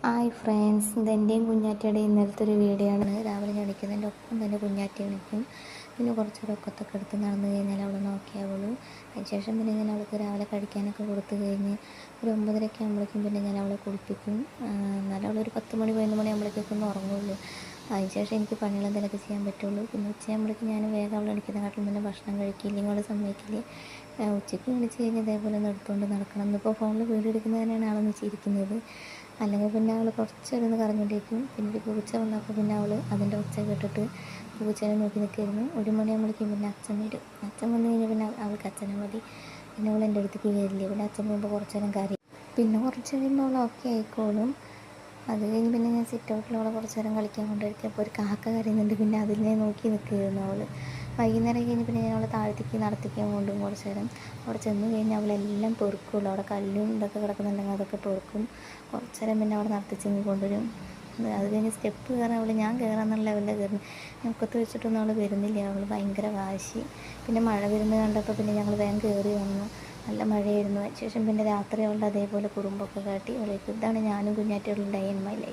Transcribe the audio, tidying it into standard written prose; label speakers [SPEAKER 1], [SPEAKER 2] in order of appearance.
[SPEAKER 1] Hi friends, ഇതെൻ്റെയും കുഞ്ഞാറ്റയുടെയും ഇന്നലത്തെ ഒരു video ആണ്. രാവിലെ ഞാൻ എണീക്കുന്നതിൻ്റെ ഒപ്പം തന്നെ കുഞ്ഞാറ്റ എണീക്കും. പിന്നെ കുറച്ച് ഉറക്കത്തൊക്കെ എടുത്ത് നടന്നു കഴിഞ്ഞാൽ അവൾ നോക്കിയാവുള്ളൂ. അതിനുശേഷം പിന്നെ ഞാൻ അവൾക്ക് രാവിലെ കഴിക്കാനൊക്കെ കൊടുത്തു കഴിഞ്ഞ് ഒരു 9:30 ആകുമ്പോഴേക്കും പിന്നെ ഞാൻ അവളെ കുളിപ്പിക്കും. എന്നാലും അവളൊരു 10 മണി 11 മണി ആകുമ്പോഴേക്കൊക്കെ ഒന്ന് ഉറങ്ങുള്ളൂ. അതിനുശേഷം എനിക്ക് പണികൾ എന്തെങ്കിലുമൊക്കെ ചെയ്യാൻ പറ്റുള്ളൂ. പിന്നെ ഉച്ചയാകുമ്പോഴേക്കും ഞാൻ വേഗം അവൾ എണീക്കുന്നതിനെക്കാട്ടിലും മുന്നേ ഭക്ഷണം കഴിക്കില്ലെങ്കിൽ അവൾ സമ്മതിക്കില്ല. ഉച്ചയ്ക്ക് എണീച്ച് കഴിഞ്ഞ് ഇതേപോലെ ഒന്ന് എടുത്തുകൊണ്ട് നടക്കണം. ഇന്നിപ്പോൾ ഫോണിൽ വീഡിയോ എടുക്കുന്നതിനാണ് ആളൊന്ന് ചിരിക്കുന്നത്. അല്ലെങ്കിൽ പിന്നെ അവൾ കുറച്ചേരം ഒന്ന് കറങ്ങിയിട്ടേക്കും. പിന്നെ ഒരു പൂച്ച വന്നപ്പോൾ പിന്നെ അവൾ അതിൻ്റെ ഒച്ച കേട്ടിട്ട് പൂച്ചേനെ നോക്കി നിൽക്കായിരുന്നു. 1 മണിയാകുമ്പോഴേക്കും പിന്നെ അച്ഛൻ വരും. അച്ഛൻ വന്നു കഴിഞ്ഞാൽ പിന്നെ അവൾക്ക് അച്ഛനെ മതി. പിന്നെ അവൾ എൻ്റെ അടുത്തേക്ക് വരില്ല. പിന്നെ അച്ഛൻ പോകുമ്പോൾ കുറച്ച് നേരം കരയും. പിന്നെ കുറച്ച് കഴിയുമ്പോൾ അവൾ ഓക്കെ ആയിക്കോളും. അത് കഴിഞ്ഞ് പിന്നെ ഞാൻ സിറ്റ് ഔട്ടിൽ അവളെ കുറച്ച് നേരം കളിക്കാൻ കൊണ്ടുവരുത്തി. അപ്പോൾ ഒരു കാക്ക കരയുന്നുണ്ട്. പിന്നെ അതിനെ നോക്കി നിൽക്കുകയായിരുന്നു അവൾ. വൈകുന്നേരം കഴിഞ്ഞ് പിന്നെ ഞാൻ അവളെ താഴത്തേക്ക് നടത്തിക്കാൻ കൊണ്ടും കുറച്ച് നേരം. അവിടെ ചെന്ന് കഴിഞ്ഞാൽ അവളെല്ലാം പെറുക്കുള്ളൂ. അവിടെ കല്ലും ഇതൊക്കെ കിടക്കുന്നുണ്ടെങ്കിൽ അതൊക്കെ പെറുക്കും. കുറച്ച് നേരം പിന്നെ അവിടെ നടത്തിച്ചെങ്ങ് കൊണ്ടുവരും. അത് കഴിഞ്ഞ് സ്റ്റെപ്പ് കയറാൻ അവൾ ഞാൻ കയറാന്നുള്ള ലെവലിൽ കയറുന്നു. മുക്കത്ത് വെച്ചിട്ടൊന്നും അവൾ വരുന്നില്ല. അവൾ ഭയങ്കര വാശി. പിന്നെ മഴ വരുന്നത് കണ്ടപ്പോൾ പിന്നെ ഞങ്ങൾ വേഗം കയറി വന്നു. നല്ല മഴയായിരുന്നു. ശേഷം പിന്നെ രാത്രി അവളുടെ അതേപോലെ കുറുമ്പൊക്കെ കാട്ടി അവളേക്ക്. ഇതാണ് ഞാനും കുഞ്ഞാറ്റയുള്ള ഡേ ഇൻ മൈ ലൈഫ്.